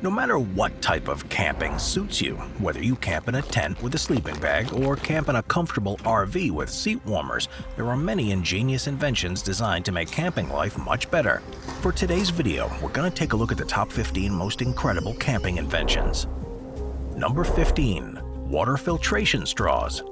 No matter what type of camping suits you, whether you camp in a tent with a sleeping bag or camp in a comfortable RV with seat warmers, there are many ingenious inventions designed to make camping life much better. For today's video, we're going to take a look at the top 15 most incredible camping inventions. Number 15. Water filtration straws.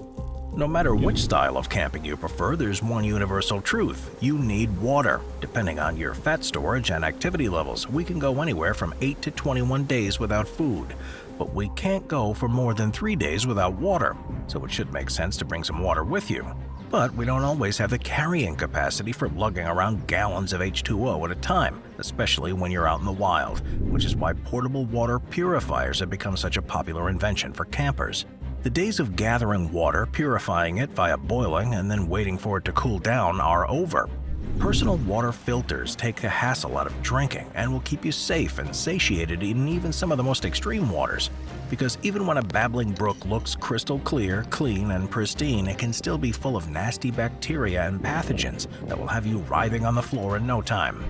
No matter which style of camping you prefer, there's one universal truth: you need water. Depending on your fat storage and activity levels, we can go anywhere from 8 to 21 days without food. But we can't go for more than 3 days without water, so it should make sense to bring some water with you. But we don't always have the carrying capacity for lugging around gallons of H2O at a time, especially when you're out in the wild, which is why portable water purifiers have become such a popular invention for campers. The days of gathering water, purifying it via boiling, and then waiting for it to cool down are over. Personal water filters take the hassle out of drinking and will keep you safe and satiated in even some of the most extreme waters. Because even when a babbling brook looks crystal clear, clean, and pristine, it can still be full of nasty bacteria and pathogens that will have you writhing on the floor in no time.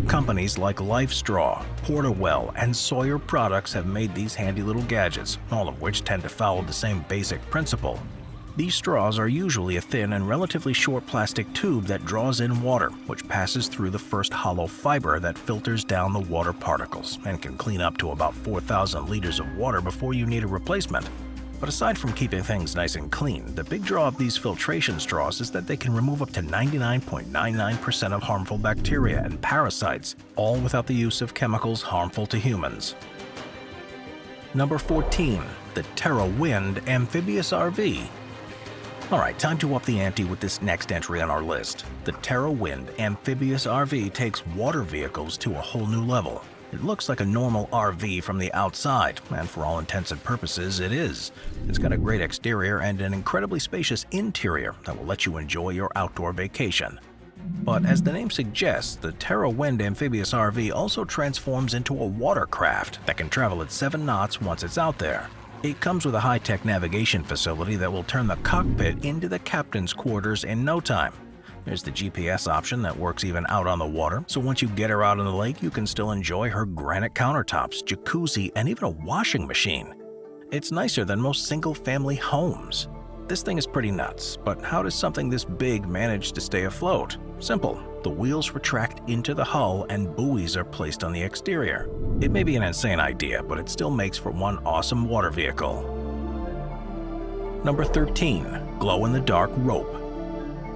Companies like LifeStraw, Portawell, and Sawyer Products have made these handy little gadgets, all of which tend to follow the same basic principle. These straws are usually a thin and relatively short plastic tube that draws in water, which passes through the first hollow fiber that filters down the water particles and can clean up to about 4,000 liters of water before you need a replacement. But aside from keeping things nice and clean, the big draw of these filtration straws is that they can remove up to 99.99% of harmful bacteria and parasites, all without the use of chemicals harmful to humans. Number 14. The Terra Wind Amphibious RV. Alright, time to up the ante with this next entry on our list. The Terra Wind Amphibious RV takes water vehicles to a whole new level. It looks like a normal RV from the outside, and for all intents and purposes, it is. It's got a great exterior and an incredibly spacious interior that will let you enjoy your outdoor vacation. But as the name suggests, the Terra Wind Amphibious RV also transforms into a watercraft that can travel at 7 knots once it's out there. It comes with a high-tech navigation facility that will turn the cockpit into the captain's quarters in no time. There's the GPS option that works even out on the water, so once you get her out on the lake, you can still enjoy her granite countertops, jacuzzi, and even a washing machine. It's nicer than most single-family homes. This thing is pretty nuts, but how does something this big manage to stay afloat? Simple. The wheels retract into the hull and buoys are placed on the exterior. It may be an insane idea, but it still makes for one awesome water vehicle. Number 13. Glow-in-the-dark rope.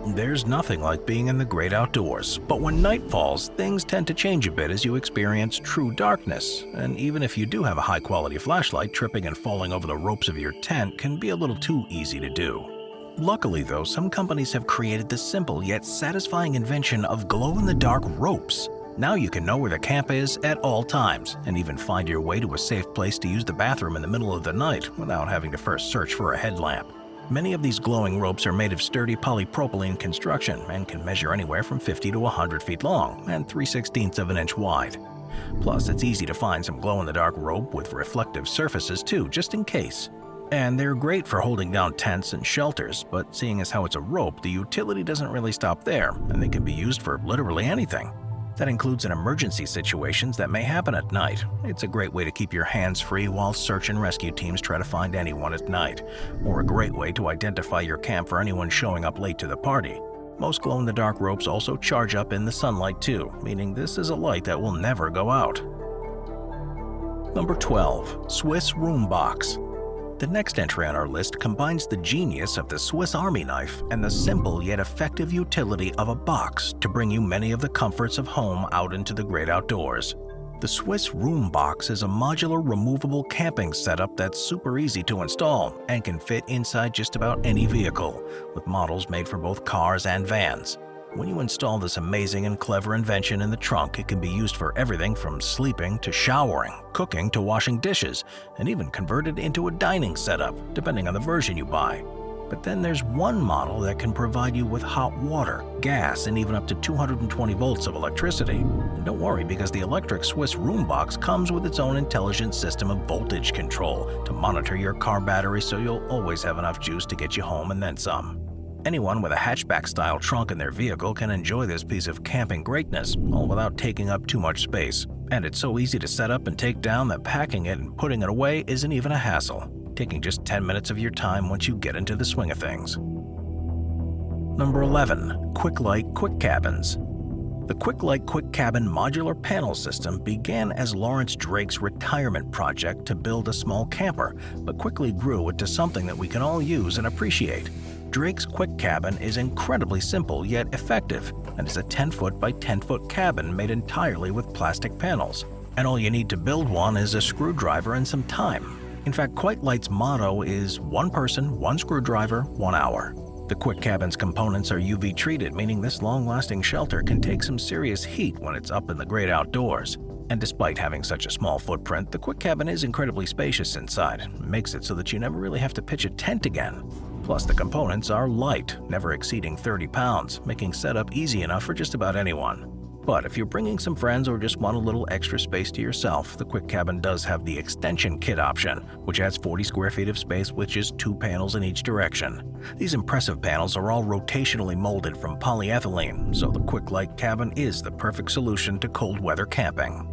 There's nothing like being in the great outdoors, but when night falls, things tend to change a bit as you experience true darkness, and even if you do have a high-quality flashlight, tripping and falling over the ropes of your tent can be a little too easy to do. Luckily though, some companies have created the simple yet satisfying invention of glow-in-the-dark ropes. Now you can know where the camp is at all times, and even find your way to a safe place to use the bathroom in the middle of the night without having to first search for a headlamp. Many of these glowing ropes are made of sturdy polypropylene construction and can measure anywhere from 50 to 100 feet long and 3/16 of an inch wide. Plus, it's easy to find some glow-in-the-dark rope with reflective surfaces too, just in case. And they're great for holding down tents and shelters, but seeing as how it's a rope, the utility doesn't really stop there, and they can be used for literally anything. That includes in emergency situations that may happen at night. It's a great way to keep your hands free while search and rescue teams try to find anyone at night, or a great way to identify your camp for anyone showing up late to the party. Most glow-in-the-dark ropes also charge up in the sunlight too, meaning this is a light that will never go out. Number 12. Swiss Room Box. The next entry on our list combines the genius of the Swiss Army knife and the simple yet effective utility of a box to bring you many of the comforts of home out into the great outdoors. The Swiss Room Box is a modular removable camping setup that's super easy to install and can fit inside just about any vehicle, with models made for both cars and vans. When you install this amazing and clever invention in the trunk, it can be used for everything from sleeping to showering, cooking to washing dishes, and even converted into a dining setup, depending on the version you buy. But then there's one model that can provide you with hot water, gas, and even up to 220 volts of electricity. And don't worry, because the electric Swiss Room Box comes with its own intelligent system of voltage control to monitor your car battery, so you'll always have enough juice to get you home and then some. Anyone with a hatchback-style trunk in their vehicle can enjoy this piece of camping greatness, all without taking up too much space. And it's so easy to set up and take down that packing it and putting it away isn't even a hassle, taking just 10 minutes of your time once you get into the swing of things. Number 11. Quick Lite Quick Cabins. The Quick Lite Quick Cabin modular panel system began as Lawrence Drake's retirement project to build a small camper, but quickly grew into something that we can all use and appreciate. Drake's Quick Cabin is incredibly simple yet effective, and is a 10-foot by 10-foot cabin made entirely with plastic panels. And all you need to build one is a screwdriver and some time. In fact, Quick Lite's motto is one person, one screwdriver, 1 hour. The Quick Cabin's components are UV treated, meaning this long-lasting shelter can take some serious heat when it's up in the great outdoors. And despite having such a small footprint, the Quick Cabin is incredibly spacious inside. It makes it so that you never really have to pitch a tent again. Plus, the components are light, never exceeding 30 pounds, making setup easy enough for just about anyone. But if you're bringing some friends or just want a little extra space to yourself, the Quick Cabin does have the extension kit option, which adds 40 square feet of space with just 2 panels in each direction. These impressive panels are all rotationally molded from polyethylene, so the Quick Lite Cabin is the perfect solution to cold weather camping.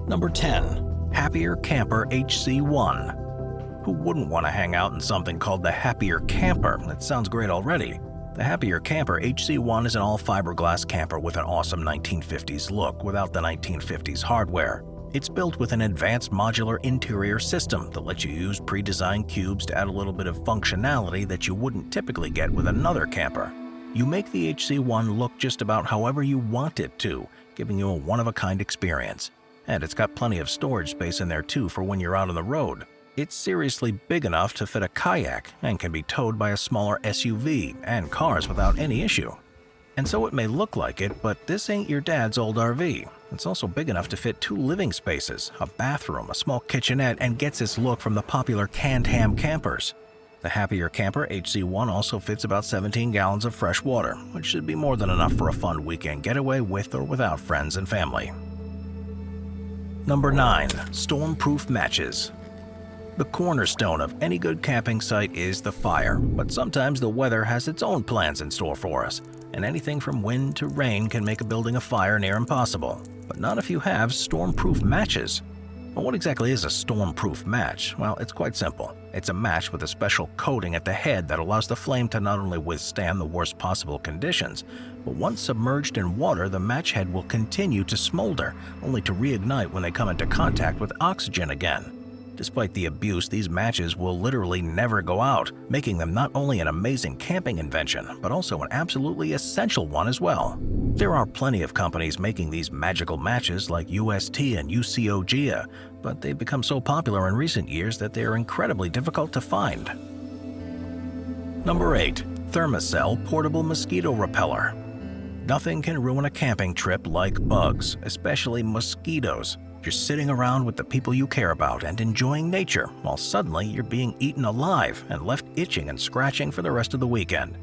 Number 10. Happier Camper HC1. Who wouldn't want to hang out in something called the Happier Camper? That sounds great already. The Happier Camper HC1 is an all-fiberglass camper with an awesome 1950s look without the 1950s hardware. It's built with an advanced modular interior system that lets you use pre-designed cubes to add a little bit of functionality that you wouldn't typically get with another camper. You make the HC1 look just about however you want it to, giving you a one-of-a-kind experience. And it's got plenty of storage space in there too for when you're out on the road. It's seriously big enough to fit a kayak and can be towed by a smaller SUV and cars without any issue. And so it may look like it, but this ain't your dad's old RV. It's also big enough to fit 2 living spaces, a bathroom, a small kitchenette, and gets its look from the popular canned ham campers. The Happier Camper HC1 also fits about 17 gallons of fresh water, which should be more than enough for a fun weekend getaway with or without friends and family. Number 9. Stormproof Matches. The cornerstone of any good camping site is the fire, but sometimes the weather has its own plans in store for us, and anything from wind to rain can make building a fire near impossible. But not if you have stormproof matches. Well, what exactly is a stormproof match? Well, it's quite simple. It's a match with a special coating at the head that allows the flame to not only withstand the worst possible conditions, but once submerged in water, the match head will continue to smolder, only to reignite when they come into contact with oxygen again. Despite the abuse, these matches will literally never go out, making them not only an amazing camping invention, but also an absolutely essential one as well. There are plenty of companies making these magical matches like UST and UCOGIA, but they've become so popular in recent years that they are incredibly difficult to find. Number 8. Thermacell Portable Mosquito Repeller. Nothing can ruin a camping trip like bugs, especially mosquitoes. You're sitting around with the people you care about and enjoying nature, while suddenly you're being eaten alive and left itching and scratching for the rest of the weekend.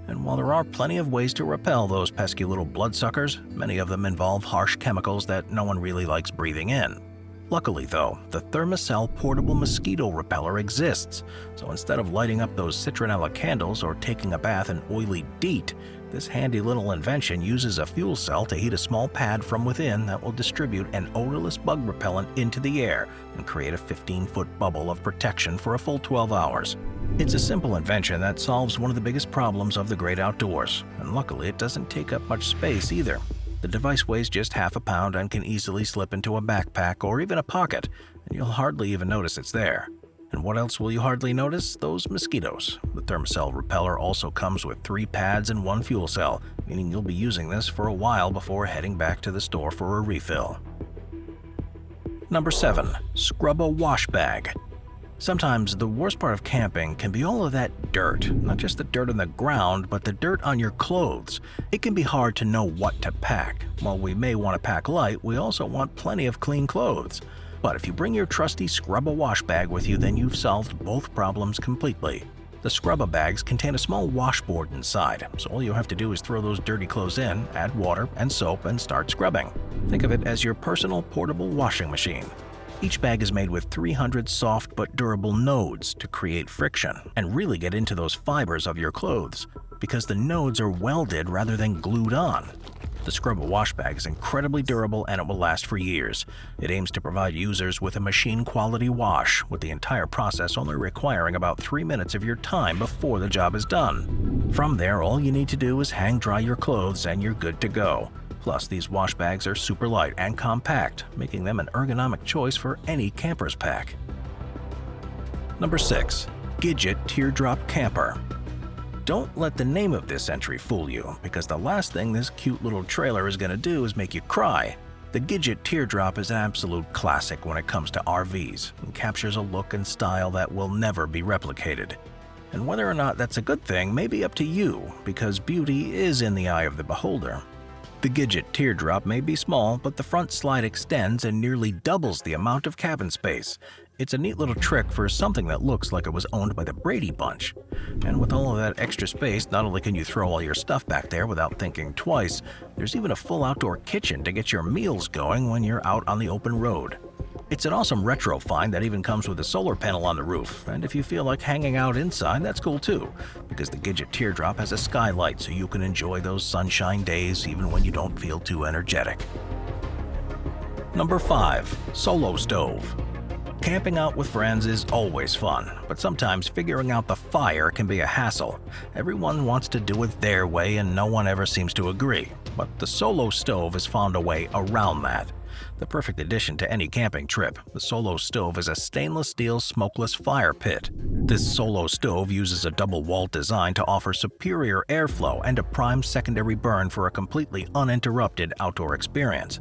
And while there are plenty of ways to repel those pesky little bloodsuckers, many of them involve harsh chemicals that no one really likes breathing in. Luckily though, the Thermacell Portable Mosquito Repeller exists, so instead of lighting up those citronella candles or taking a bath in oily DEET, this handy little invention uses a fuel cell to heat a small pad from within that will distribute an odorless bug repellent into the air and create a 15-foot bubble of protection for a full 12 hours. It's a simple invention that solves one of the biggest problems of the great outdoors, and luckily it doesn't take up much space either. The device weighs just half a pound and can easily slip into a backpack or even a pocket, and you'll hardly even notice it's there. And what else will you hardly notice? Those mosquitoes. The Thermacell Repeller also comes with 3 pads and 1 fuel cell, meaning you'll be using this for a while before heading back to the store for a refill. Number 7. Scrubba Wash Bag. Sometimes the worst part of camping can be all of that dirt, not just the dirt on the ground, but the dirt on your clothes. It can be hard to know what to pack. While we may want to pack light, we also want plenty of clean clothes. But if you bring your trusty Scrubba Wash Bag with you, then you've solved both problems completely. The Scrubba bags contain a small washboard inside, so all you have to do is throw those dirty clothes in, add water and soap, and start scrubbing. Think of it as your personal portable washing machine. Each bag is made with 300 soft but durable nodes to create friction and really get into those fibers of your clothes, because the nodes are welded rather than glued on. The Scrubba Wash Bag is incredibly durable and it will last for years. It aims to provide users with a machine-quality wash, with the entire process only requiring about 3 minutes of your time before the job is done. From there, all you need to do is hang dry your clothes and you're good to go. Plus, these wash bags are super light and compact, making them an ergonomic choice for any camper's pack. Number 6. Gidget Teardrop Camper. Don't let the name of this entry fool you, because the last thing this cute little trailer is going to do is make you cry. The Gidget Teardrop is an absolute classic when it comes to RVs and captures a look and style that will never be replicated. And whether or not that's a good thing may be up to you, because beauty is in the eye of the beholder. The Gidget Teardrop may be small, but the front slide extends and nearly doubles the amount of cabin space. It's a neat little trick for something that looks like it was owned by the Brady Bunch. And with all of that extra space, not only can you throw all your stuff back there without thinking twice, there's even a full outdoor kitchen to get your meals going when you're out on the open road. It's an awesome retro find that even comes with a solar panel on the roof, and if you feel like hanging out inside, that's cool too, because the Gidget Teardrop has a skylight so you can enjoy those sunshine days even when you don't feel too energetic. Number 5. Solo Stove. Camping out with friends is always fun, but sometimes figuring out the fire can be a hassle. Everyone wants to do it their way and no one ever seems to agree, but the Solo Stove has found a way around that. The perfect addition to any camping trip, the Solo Stove is a stainless steel smokeless fire pit. This Solo Stove uses a double-walled design to offer superior airflow and a prime secondary burn for a completely uninterrupted outdoor experience.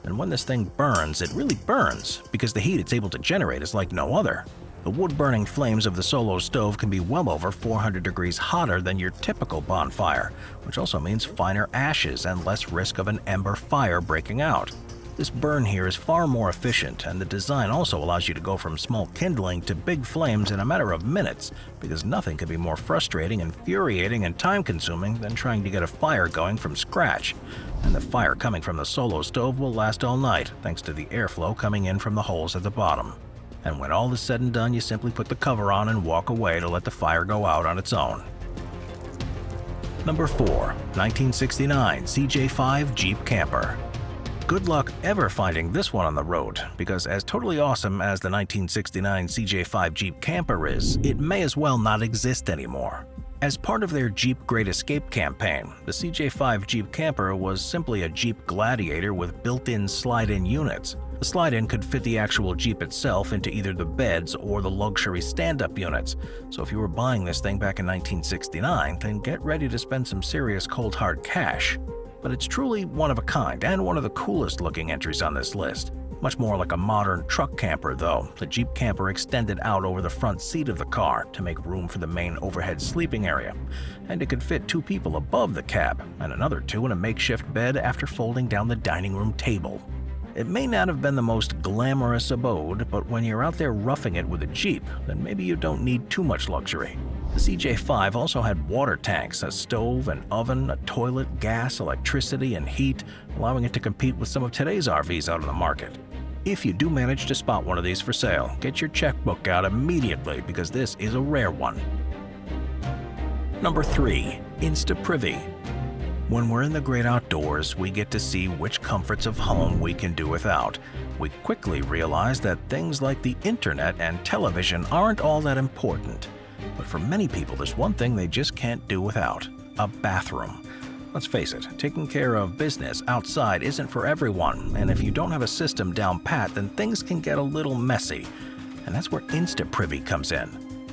And when this thing burns, it really burns, because the heat it's able to generate is like no other. The wood-burning flames of the Solo Stove can be well over 400 degrees hotter than your typical bonfire, which also means finer ashes and less risk of an ember fire breaking out. This burn here is far more efficient, and the design also allows you to go from small kindling to big flames in a matter of minutes, because nothing can be more frustrating, infuriating, and time-consuming than trying to get a fire going from scratch. And the fire coming from the Solo Stove will last all night, thanks to the airflow coming in from the holes at the bottom. And when all is said and done, you simply put the cover on and walk away to let the fire go out on its own. Number 4. 1969 CJ5 Jeep Camper. Good luck ever finding this one on the road, because as totally awesome as the 1969 CJ5 Jeep Camper is, it may as well not exist anymore. As part of their Jeep Great Escape campaign, the CJ5 Jeep Camper was simply a Jeep Gladiator with built-in slide-in units. The slide-in could fit the actual Jeep itself into either the beds or the luxury stand-up units, so if you were buying this thing back in 1969, then get ready to spend some serious cold hard cash. But it's truly one of a kind and one of the coolest looking entries on this list. Much more like a modern truck camper though, the Jeep Camper extended out over the front seat of the car to make room for the main overhead sleeping area, and it could fit 2 people above the cab and another 2 in a makeshift bed after folding down the dining room table. It may not have been the most glamorous abode, but when you're out there roughing it with a Jeep, then maybe you don't need too much luxury. The CJ5 also had water tanks, a stove, an oven, a toilet, gas, electricity, and heat, allowing it to compete with some of today's RVs out on the market. If you do manage to spot one of these for sale, get your checkbook out immediately because this is a rare one. Number 3. Instaprivy. When we're in the great outdoors, we get to see which comforts of home we can do without. We quickly realize that things like the internet and television aren't all that important. But for many people, there's one thing they just can't do without: a bathroom. Let's face it, taking care of business outside isn't for everyone, and if you don't have a system down pat, then things can get a little messy. And that's where Instaprivy comes in.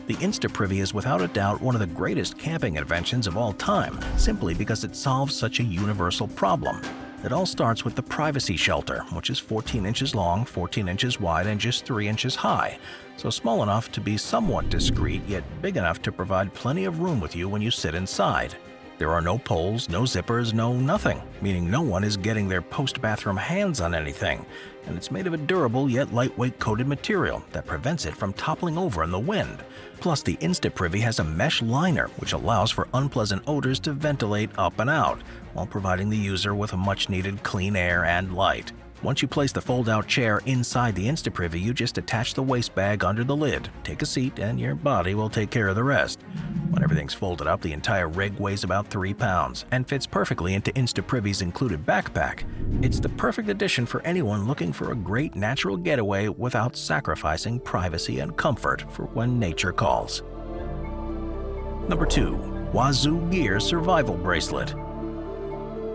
The Instaprivy is without a doubt one of the greatest camping inventions of all time, simply because it solves such a universal problem. It all starts with the privacy shelter, which is 14 inches long, 14 inches wide, and just 3 inches high, so small enough to be somewhat discreet, yet big enough to provide plenty of room with you when you sit inside. There are no poles, no zippers, no nothing, meaning no one is getting their post-bathroom hands on anything, and it's made of a durable yet lightweight coated material that prevents it from toppling over in the wind. Plus, the Instaprivy has a mesh liner, which allows for unpleasant odors to ventilate up and out, while providing the user with a much-needed clean air and light. Once you place the fold-out chair inside the Instaprivy, you just attach the waist bag under the lid, take a seat, and your body will take care of the rest. When everything's folded up, the entire rig weighs about 3 pounds and fits perfectly into Instaprivy's included backpack. It's the perfect addition for anyone looking for a great natural getaway without sacrificing privacy and comfort for when nature calls. Number 2. Wazoo Gear Survival Bracelet.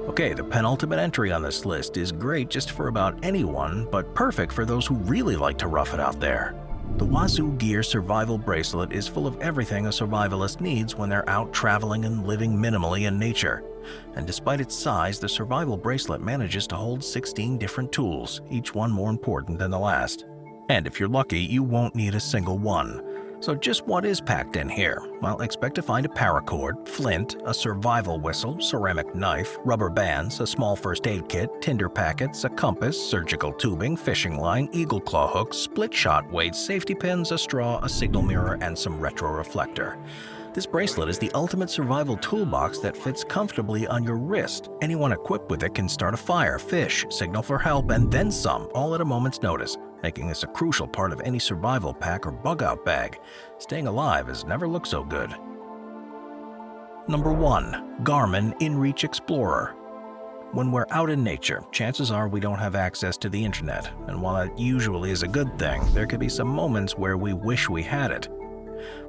Okay, the penultimate entry on this list is great just for about anyone, but perfect for those who really like to rough it out there. The Wazoo Gear Survival Bracelet is full of everything a survivalist needs when they're out traveling and living minimally in nature. And despite its size, the survival bracelet manages to hold 16 different tools, each one more important than the last. And if you're lucky, you won't need a single one. So just what is packed in here? Well, expect to find a paracord, flint, a survival whistle, ceramic knife, rubber bands, a small first aid kit, tinder packets, a compass, surgical tubing, fishing line, eagle claw hooks, split shot weights, safety pins, a straw, a signal mirror, and some retro reflector. This bracelet is the ultimate survival toolbox that fits comfortably on your wrist. Anyone equipped with it can start a fire, fish, signal for help, and then some, all at a moment's notice, making this a crucial part of any survival pack or bug-out bag. Staying alive has never looked so good. Number 1. Garmin InReach Explorer. When we're out in nature, chances are we don't have access to the internet, and while that usually is a good thing, there could be some moments where we wish we had it.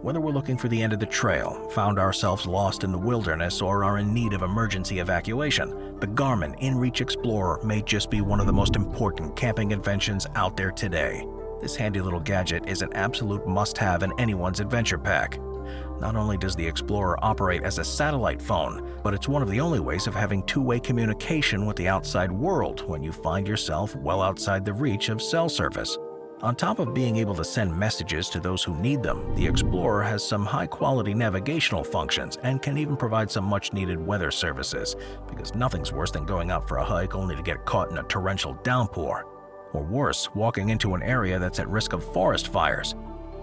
Whether we're looking for the end of the trail, found ourselves lost in the wilderness, or are in need of emergency evacuation, the Garmin InReach Explorer may just be one of the most important camping inventions out there today. This handy little gadget is an absolute must-have in anyone's adventure pack. Not only does the Explorer operate as a satellite phone, but it's one of the only ways of having two-way communication with the outside world when you find yourself well outside the reach of cell service. On top of being able to send messages to those who need them, the Explorer has some high-quality navigational functions and can even provide some much-needed weather services, because nothing's worse than going out for a hike only to get caught in a torrential downpour. Or worse, walking into an area that's at risk of forest fires.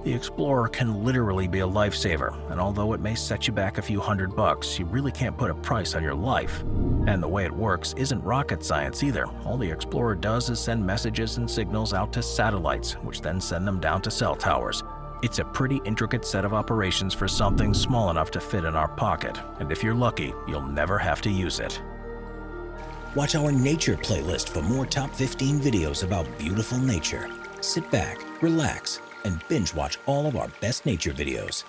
The Explorer can literally be a lifesaver, and although it may set you back a few $100, you really can't put a price on your life. And the way it works isn't rocket science either. All the Explorer does is send messages and signals out to satellites, which then send them down to cell towers. It's a pretty intricate set of operations for something small enough to fit in our pocket, and if you're lucky, you'll never have to use it. Watch our nature playlist for more top 15 videos about beautiful nature. Sit back, relax, and binge watch all of our best nature videos.